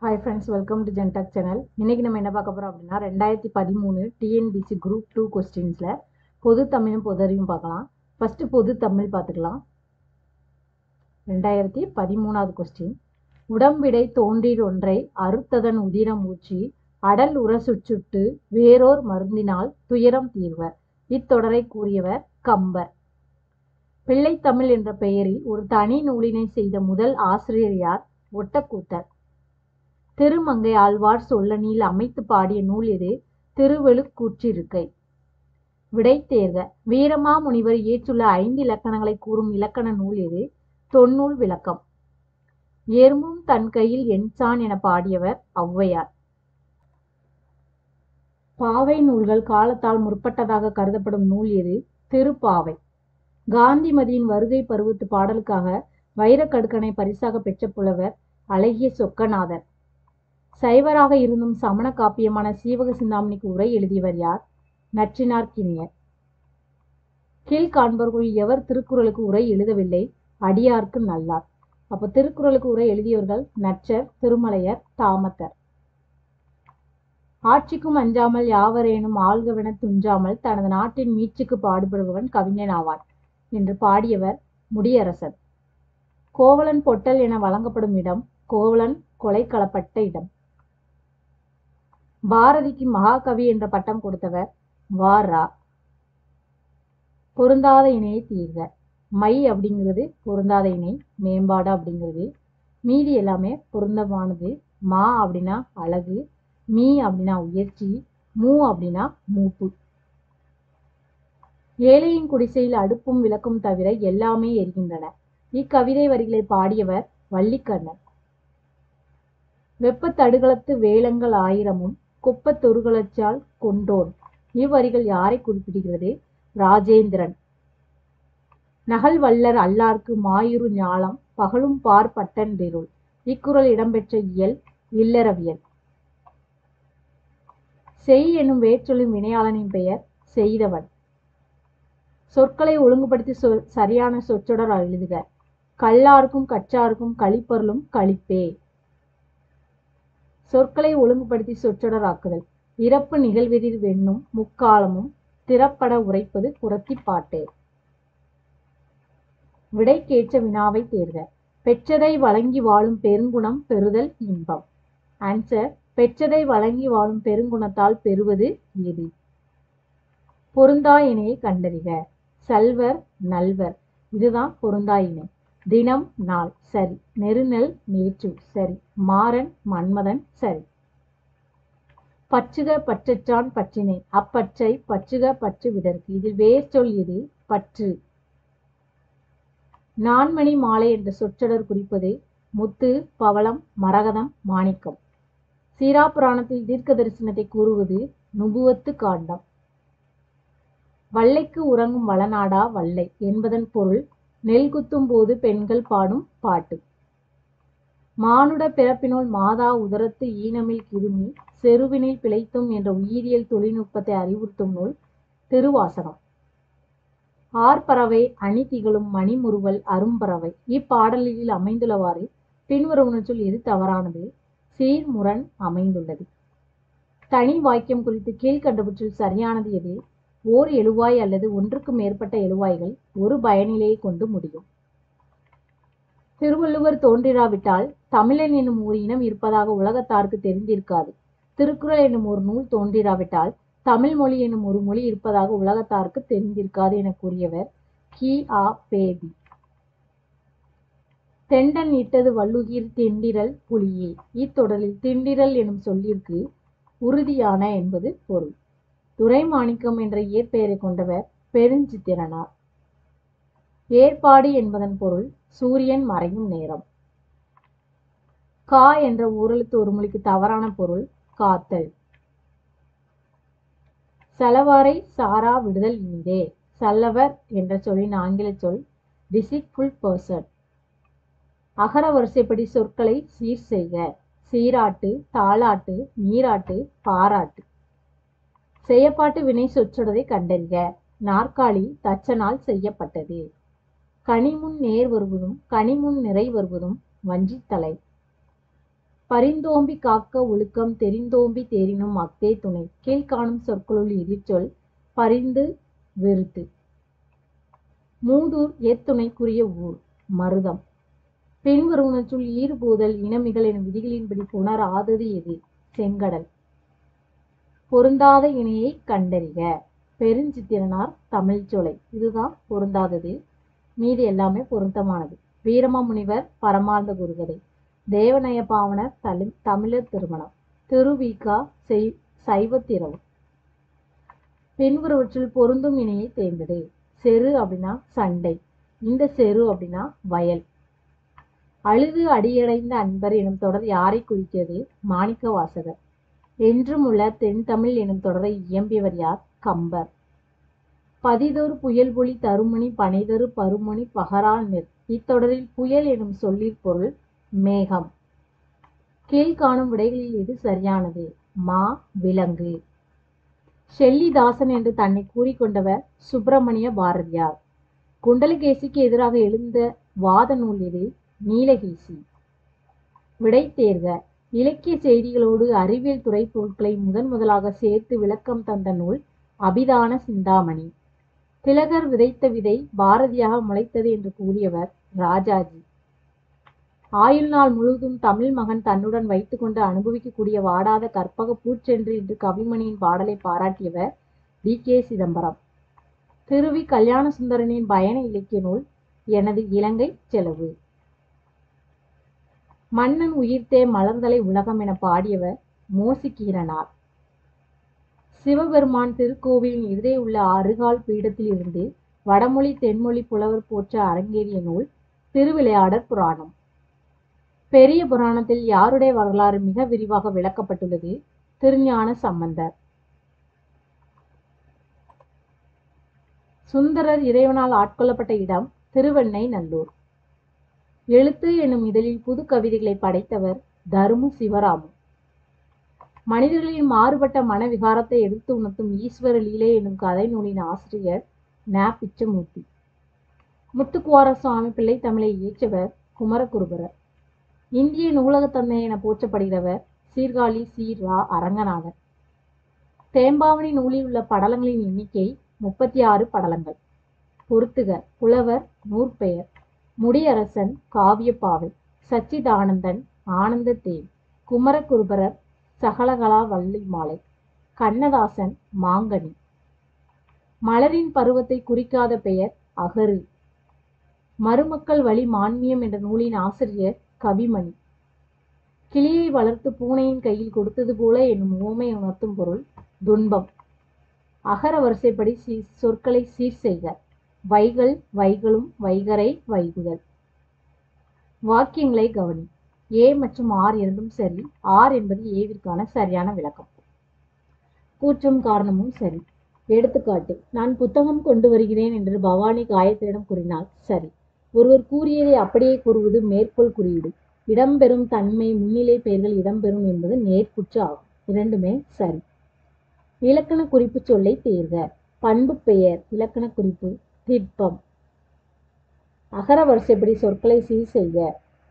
Hi friends, welcome to ஜென்டாக் channel. இன்றைக்கி நம்ம என்ன பார்க்க போகிறோம் அப்படின்னா 2013 டிஎன்பிசி குரூப் 2 கொஸ்டின்ஸில் பொது தமிழும் பொது அறிவும் பார்க்கலாம். ஃபஸ்ட்டு பொது தமிழ் பார்த்துக்கலாம். 2013வது கொஸ்டின். உடம்பிடை தோன்றீர் ஒன்றை அறுத்ததன் உதிரம் ஊற்றி அடல் உர சுச்சுட்டு வேறோர் மருந்தினால் துயரம் தீர்வர். இத்தொடரை கூறியவர் கம்பர். பிள்ளைத்தமிழ் என்ற பெயரில் ஒரு தனி நூலினை செய்த முதல் ஆசிரியர் யார்? ஒட்டக்கூத்தர். திருமங்கை ஆழ்வார் சொல்லனில் அமைத்து பாடிய நூல் எது? திருவெழுக்கூற்றிருக்கை. விடை தேர்க. வீரமா முனிவர் இயற்றுள்ள 5 இலக்கணங்களை கூறும் இலக்கண நூல் எது? தொன்னூல் விளக்கம். எறும்பும் தன் கையில் எண்சான் என பாடியவர் ஔவையார். பாவை நூல்கள் காலத்தால் முற்பட்டதாக கருதப்படும் நூல் எது? திருப்பாவை. காந்திமதியின் வருகை பருவத்து பாடலுக்காக வைரக்கடுக்கனை பரிசாக பெற்ற புலவர் அழகிய சொக்கநாதர். சைவராக இருந்தும் சமண காப்பியமான சீவக சிந்தாமணிக்கு உரை எழுதியவர் யார்? நற்றினார்க்கினியர். கீழ்காண்பவர்களுள் எவர் திருக்குறளுக்கு உரை எழுதவில்லை? அடியார்க்கு நல்லார். அப்போ திருக்குறளுக்கு உரை எழுதியவர்கள் நச்சர், திருமலையர், தாமத்தர். ஆட்சிக்கும் அஞ்சாமல் யாவரேனும் ஆள்கவென துஞ்சாமல் தனது நாட்டின் மீட்சிக்கு பாடுபடுபவன் கவிஞன் ஆவான் என்று பாடியவர் முடியரசன். கோவலன் பொட்டல் என வழங்கப்படும் இடம் கோவலன் கொலை களப்பட்ட இடம். பாரதிக்கு மகாகவி என்ற பட்டம் கொடுத்தவர் வாரா. பொருந்தாத இணையை தீர்க. மை அப்படிங்கிறது பொருந்தாத இணை, மேம்பாடு அப்படிங்கிறது. மீதி எல்லாமே பொருந்தமானது. மா அப்படின்னா அழகு, மீ அப்படின்னா உயர்ச்சி, மூ அப்படின்னா மூப்பு. ஏழையின் குடிசையில் அடுப்பும் விளக்கும் தவிர எல்லாமே எரிகின்றன. இக்கவிதை வரிகளை பாடியவர் வள்ளிக்கண்ணன். வெப்ப தடுகளத்து வேலங்கள் ஆயிரமும் குப்பத்தொருகளச்சால் கொண்டோன். இவ்வரிகள் யாரை குறிப்பிடுகிறது? ராஜேந்திரன். நகல் வல்லர் அல்லார்க்கு மாயுறு ஞாலம் பகலும் பார் பட்டன்றிருள். இக்குறள் இடம்பெற்ற இயல் இல்லறவியல். செய் எனும் வேற்றொலின் வினையாளனின் பெயர் செய்தவன். சொற்களை ஒழுங்குபடுத்தி சரியான சொற்றொடர் எழுதுக. கல்லார்க்கும் கற்றார்க்கும் களிப்பொருளும் களிப்பே. சொற்களை ஒழுங்குபடுத்தி சொற்றொடர் ஆக்குதல். இறப்பு நிகழ்வெதிர் வெண்ணும் முக்காலமும் திறப்பட உரைப்பது குறத்திப்பாட்டே. விடைக்கேற்ற வினாவை தேர்க. பெற்றதை வழங்கி வாழும் பெருங்குணம் பெறுதல் இன்பம். ஆன்சர், பெற்றதை வழங்கி வாழும் பெருங்குணத்தால் பெறுவது எது? பொருந்தா இணையை கண்டறிக. சல்வர், நல்வர், இதுதான் பொருந்தா இணை. தினம், நாள், சரி. நெருநெல், நேற்று, சரி. மாறன், மன்மதன், சரி. பற்றுக பற்றற்றான் பற்றினை அப்பற்றை பற்றுக பற்று விடற்கு. இதில் வேர் சொல் எது? பற்று. நான்மணி மாலை என்ற சொற்றொடர் குறிப்பது முத்து, பவளம், மரகதம், மாணிக்கம். சீராப்புராணத்தில் தீர்க்க தரிசனத்தை கூறுவது நுபுவத்து காண்டம். வல்லைக்கு உறங்கும் வளநாடா வல்லை என்பதன் பொருள் நெல் குத்தும் போது பெண்கள் பாடும் பாட்டு. மானுட பிறப்பினுள் மாதா உதரத்து ஈனமில் கிருமி செருவினில் பிழைத்தும் என்ற உயிரியல் தொழில்நுட்பத்தை அறிவுறுத்தும் நூல் திருவாசகம். ஆர்பறவை அணி திகழும் மணிமுறுவல் அரும்பறவை. இப்பாடலில் அமைந்துள்ளவாறு பின்வருவனற்றுள் எது தவறானது? சீர்முரண் அமைந்துள்ளது. தனி வாக்கியம் குறித்து கீழ்கண்டவற்றில் சரியானது எது? ஓர் எழுவாய் அல்லது ஒன்றுக்கு மேற்பட்ட எழுவாய்கள் ஒரு பயனிலையை கொண்டு முடியும். திருவள்ளுவர் தோன்றிராவிட்டால் தமிழன் என்னும் ஒரு இனம் இருப்பதாக உலகத்தாருக்கு தெரிந்திருக்காது. திருக்குறள் என்னும் ஒரு நூல் தோன்றிராவிட்டால் தமிழ் மொழி என்னும் ஒரு மொழி இருப்பதாக உலகத்தாருக்கு தெரிந்திருக்காது என கூறியவர் கி.ஆ.பெ.தி. தெண்டன் இட்டது வள்ளுகிர் திண்டிரல் புலியே. இத்தொடரில் திண்டிரல் எனும் சொல்லிற்கு உறுதியான என்பது பொருள். துரைமாணிக்கம் என்ற இயற்பெயரை கொண்டவர் பெருஞ்சித்திரனார். ஏற்பாடு என்பதன் பொருள் சூரியன் மறையும் நேரம். கா என்ற ஓரெழுத்து ஒரு மொழிக்கு தவறான பொருள் காத்தல். செலவாரை சாரா விடுதல் இனிதே. செல்லவர் என்ற சொல்லின் ஆங்கில சொல் டிசிட்ஃபுல் பர்சன். அகர வரிசைப்படி சொற்களை சீர் செய்க. சீராட்டு, தாலாட்டு, நீராட்டு, பாராட்டு. செய்யப்பாட்டு வினை சொற்றொடரை கண்டறிக. நாற்காலி தச்சனால் செய்யப்பட்டது. கனிமுன் நேர் வருவதும் கனிமுன் நிறை வருவதும் வஞ்சித்தலை. பரிந்தோம்பி காக்க ஒழுக்கம் தெரிந்தோம்பி தேரினும் அக்தே துணை. கீழ்காணும் சொற்களுள் எதிர்ச்சொல் பரிந்து வெறுத்து. மூதூர் எத்துணைக்குரிய ஊர் மருதம். பின்வருவனற்றுள் ஈறுபோதல் இனமிகள் எனும் விதிகளின்படி புணராதது எது? செங்கடல். பொருந்தாத இணையை கண்டறிக. பெருஞ்சித்திரனார் தமிழ்ச்சோலை. இதுதான் பொருந்தாதது, மீதி எல்லாமே பொருத்தமானது. வீரமாமுனிவர் பரமார்ந்த குருகதை. தேவநய பாவனர் தமிழர் திருமணம். திருவிகா சைவத்திரவு. பின்வருவற்றில் பொருந்தும் இணையை தேர்ந்தது. செரு அப்படின்னா சண்டை, இந்த செரு அப்படின்னா வயல். அழுது அடியடைந்த அன்பர் எனும் தொடர் யாரை குறிக்கிறது? மாணிக்க வாசகர். என்றும் உள்ள தென்தமிழ் எனும் தொடரை இயம்பியவர் யார்? கம்பர். பதிதொரு புயல்பொலி தருமணி பனைதரு பருமணி பகரால் நெற். இத்தொடரில் புயல் எனும் சொல்லிற் பொருள் மேகம். கீழ்காணும் விடைகளில் எது சரியானது? மா விலங்கு. ஷெல்லிதாசன் என்று தன்னை கூறிக்கொண்டவர் சுப்பிரமணிய பாரதியார். குண்டலகேசிக்கு எதிராக எழுந்த வாத நூல் எது? நீலகேசி. விடை தேர்க. இலக்கிய செய்திகளோடு அறிவியல் துறை பொருட்களை முதலாக சேர்த்து விளக்கம் தந்த நூல் அபிதான சிந்தாமணி. திலகர் விதைத்த விதை பாரதியாக முளைத்தது என்று கூறியவர் ராஜாஜி. ஆயுள் நாள் முழுவதும் தமிழ் மகன் தன்னுடன் வைத்துக்கொண்டு அனுபவிக்கக்கூடிய வாடாத கற்பக பூச்சென்று என்று கவிமணியின் பாடலை பாராட்டியவர் டி.கே. சிதம்பரம். திருவி கல்யாண சுந்தரனின் பயண இலக்கிய நூல் எனது இலங்கை செலவு. மன்னன் உயிர்த்தே மலர்தலை உலகம் என பாடியவர் மோசிகீரனார். சிவபெருமான் திருக்கோவிலின் எதிரே உள்ள அருகால் பீடத்தில் இருந்து வடமொழி தென்மொழி புலவர் போற்ற அரங்கேறிய நூல் திருவிளையாடற் புராணம். பெரிய புராணத்தில் யாருடைய வரலாறு மிக விரிவாக விளக்கப்பட்டுள்ளது? திருஞான சம்பந்தர். சுந்தரர் இறைவனால் ஆட்கொள்ளப்பட்ட இடம் திருவெண்ணை நல்லூர். எழுத்து எனும் இதழில் புது கவிதைகளை படைத்தவர் தருமு சிவராமு. மனிதர்களின் மாறுபட்ட மனவிகாரத்தை எடுத்து உணர்த்தும் ஈஸ்வர லீலை எனும் கதை நூலின் ஆசிரியர் ந. பிச்சமூர்த்தி. முத்துக்குவார சுவாமி பிள்ளை தமிழை இயற்றவர் குமரகுருபரர். இந்திய நூலக தந்தை என போற்றப்படுகிறவர் சீர்காழி சி. ரா. அரங்கநாதன். தேம்பாவணி நூலில் உள்ள படலங்களின் எண்ணிக்கை 36 படலங்கள். பொறுத்துக. புலவர் நூற்பெயர். முடியரசன் காவியப்பாவை. சச்சிதானந்தன் ஆனந்த தேன். குமரகுருபரர் சகலகலா வள்ளி மாலை. கண்ணதாசன் மாங்கனி. மலரின் பருவத்தை குறிக்காத பெயர் அகரு. மருமக்கள் வழி மான்மியம் என்ற நூலின் ஆசிரியர் கவிமணி. கிளியை வளர்த்து பூனையின் கையில் கொடுத்தது போல என்னும் உவமை உணர்த்தும் பொருள் துன்பம். அகர வரிசைப்படி சொற்களை சீர் செய்க. வைகள் வைகளும் வைகரை வைகுதல். வாக்கியங்களை கவனி. ஏ மற்றும் ஆர் இரண்டும் சரி. ஆர் என்பது ஏவிற்கான சரியான விளக்கம். கூற்றும் காரணமும் சரி. எடுத்துக்காட்டு: நான் புத்தகம் கொண்டு வருகிறேன் என்று பவானி காயத்ரியிடம் கூறினாள். சரி. ஒருவர் கூறியதை அப்படியே கூறுவது மேற்கோள் குறியீடு. இடம்பெறும் தன்மை முன்னிலை பெயர்கள் இடம்பெறும் என்பது நேர்குற்று ஆகும். இரண்டுமே சரி. இலக்கண குறிப்பு சொல்லை தேர்க. பண்பு பெயர் இலக்கண குறிப்பு திட்பம். அகர வரிசைப்படி சொற்களை சீர் செய்க.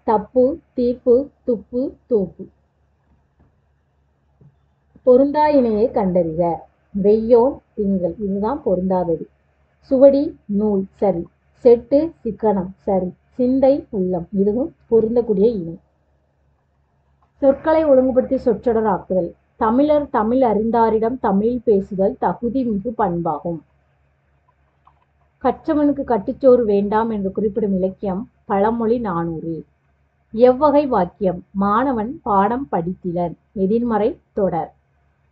தப்பு, தீர்ப்பு, துப்பு, தோப்பு. பொருந்தா இணையை கண்டறிக. வெய்யோன் திங்கள், இதுதான் பொருந்தாதது. சுவடி நூல் சரி. செட்டு சிக்கனம் சரி. சிந்தை உள்ளம், இதுவும் பொருந்தக்கூடிய இணை. சொற்களை ஒழுங்குபடுத்தி சொற்றொடர் ஆக்குதல். தமிழர் தமிழ் அறிந்தாரிடம் தமிழில் பேசுதல் தகுதி மிகு பண்பாகும். கற்றவனுக்கு கட்டுச்சோறு வேண்டாம் என்று குறிப்பிடும் இலக்கியம் பழமொழி 400. எவ்வகை வாக்கியம்? மாணவன் பாடம் படித்திலர். எதிர்மறை தொடர்.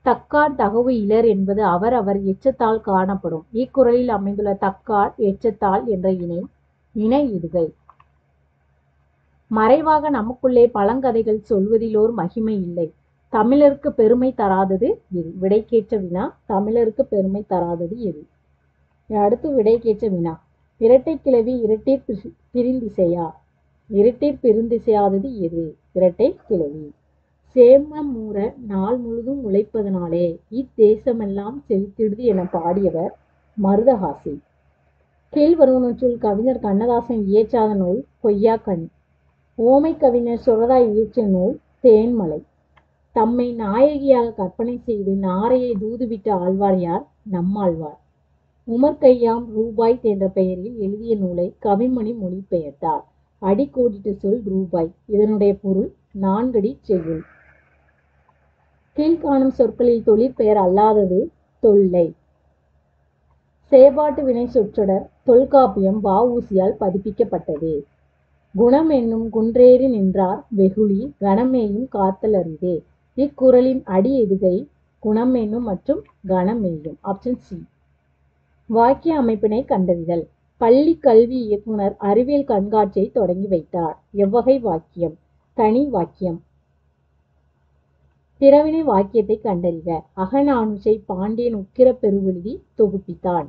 தக்கார் தகவு இலர் என்பது அவர் அவர் எச்சத்தால் காணப்படும். இக்குறளில் அமைந்துள்ள தக்கார் எச்சத்தால் என்ற இணை இடுகை. மறைவாக நமக்குள்ளே பழங்கதைகள் சொல்வதிலோர் மகிமை இல்லை. தமிழருக்கு பெருமை தராதது எது? விடைக்கேற்ற வினா. தமிழருக்கு பெருமை தராதது எது? அடுத்து விடைக்கேற்ற வினா. இரட்டை கிளவி இரட்டிற் பிரிந்திசையா? இரட்டிற் பிரிந்திசையாதது எது? இரட்டை கிளவி. சேமமூர நாள் முழுதும் உழைப்பதனாலே இத்தேசமெல்லாம் செழித்திடுது என பாடியவர் மருதகாசி. கீழ்வருவனற்றுள் கவிஞர் கண்ணதாசன் இயற்றாத நூல் கொய்யாக்கனி. ஓமை கவிஞர் சுரதா இயற்றிய நூல் தேன்மலை. தம்மை நாயகியாக கற்பனை செய்து நாரையை தூதுவிட்ட ஆழ்வார் யார்? நம்மாழ்வார். உமர் கய்யாம் ரூபாய் என்ற பெயரில் எழுதிய நூலை கவிமணி மொழிபெயர்த்தார். அடிக்கோடிட்ட சொல் ரூபாய். இதனுடைய பொருள் நான்கடி செய்யுள். கீழ்காணும் சொற்களில் தொழிற்பெயர் அல்லாதது தொல்லை. செயற்பாட்டு வினை சொற்றொடர் தொல்காப்பியம் வ.உ.சியால் பதிப்பிக்கப்பட்டது. குணம் என்னும் குன்றேறி நின்றார் வெகுளி கணமேயும் காத்தல் அரிதே. இக்குறளின் அடி எதுகை குணம் என்னும் மற்றும் கணமேயும். Option C. வாக்கிய அமைப்பினை கண்டறிதல். பள்ளி கல்வி இயக்குனர் அறிவியல் கண்காட்சியை தொடங்கி வைத்தார். எவ்வகை வாக்கியம்? தனி வாக்கியம். பிறவினை வாக்கியத்தை கண்டறிக. அகநானூற்றை பாண்டியன் உக்கிர பெருவெழுதி தொகுப்பித்தான்.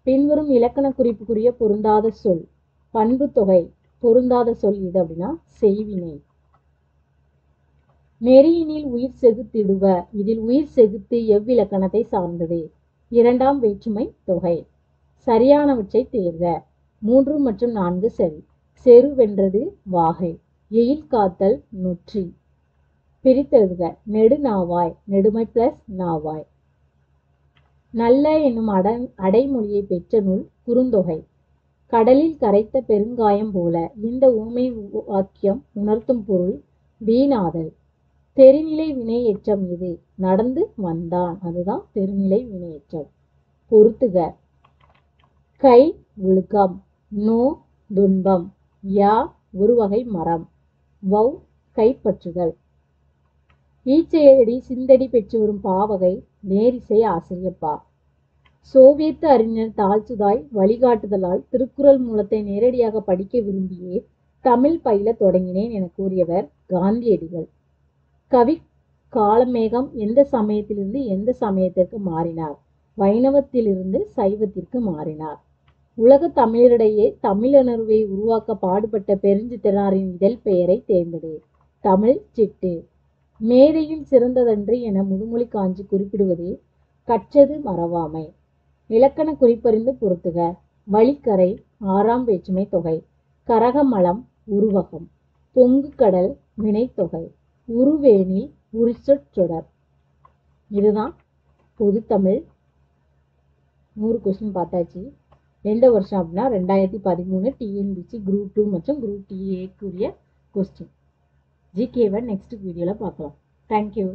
பின்வரும் இலக்கண குறிப்புக்குரிய பொருந்தாத சொல். பண்பு தொகை. பொருந்தாத சொல் இது அப்படின்னா செய்வினை. நெறியினில் உயிர் செகுத்திடுவ. இதில் உயிர் செகுத்து எவ்விலக்கணத்தை சார்ந்தது? இரண்டாம் வேற்றுமை தொகை. சரியானவற்றை தேர்க. 3 மற்றும் 4 சரி. செரு வென்றது வாகை. எயில் காத்தல் நொற்றி. பிரித்தெழுதுக. நெடுநாவாய் நெடுமை பிளஸ் நாவாய். நல்ல என்னும் அடைமொழியை பெற்ற நூல் குறுந்தொகை. கடலில் கரைத்த பெருங்காயம் போல. இந்த ஊமை வாக்கியம் உணர்த்தும் பொருள் வீணாதல். தெரிநிலை வினையேற்றம் இது. நடந்து வந்தான். அதுதான் தெரிநிலை வினையேற்றம். பொறுத்துக. கை ஒழுக்கம். நோ துன்பம். யா ஒரு வகை மரம். வௌ கைப்பற்றுதல். ஈச்சையடி சிந்தடி பெற்று வரும் பாவகை நேரிசை ஆசிரியப்பா. சோவியத்து அறிஞர் தால்சுதாய் வழிகாட்டுதலால் திருக்குறள் மூலத்தை நேரடியாக படிக்க விரும்பியே தமிழ் பயில தொடங்கினேன் என கூறியவர் காந்தியடிகள். கவி காலமேகம் எந்த சமயத்திலிருந்து எந்த சமயத்திற்கு மாறினார்? வைணவத்திலிருந்து சைவத்திற்கு மாறினார். உலக தமிழரிடையே தமிழுணர்வை உருவாக்க பாடுபட்ட பெருஞ்சித்திரனாரின் இதழ் பெயரை தேர்ந்தது. தமிழ் சிட்டு. மேதையில் சிறந்ததன்று என முதுமொழி காஞ்சி குறிப்பிடுவது கற்றது மறவாமை. இலக்கண குறிப்பறிந்து பொறுத்துக. வழிக்கரை ஆறாம் வேற்றுமை தொகை. கரகமலம் உருவகம். பொங்கு கடல் வினைத்தொகை. உருவேனில் உரிச்சொற்றொடர். இதுதான் பொதுத்தமிழ். 100 கொஸ்டின் பார்த்தாச்சு. எந்த வருஷம் அப்படின்னா 2013 டிஎன்பிசி குரூப் 2 மற்றும் குரூப் டிஏக்குரிய கொஸ்டின். ஜிகேவை நெக்ஸ்ட் வீடியோவில் பார்க்கலாம். தேங்க்யூ.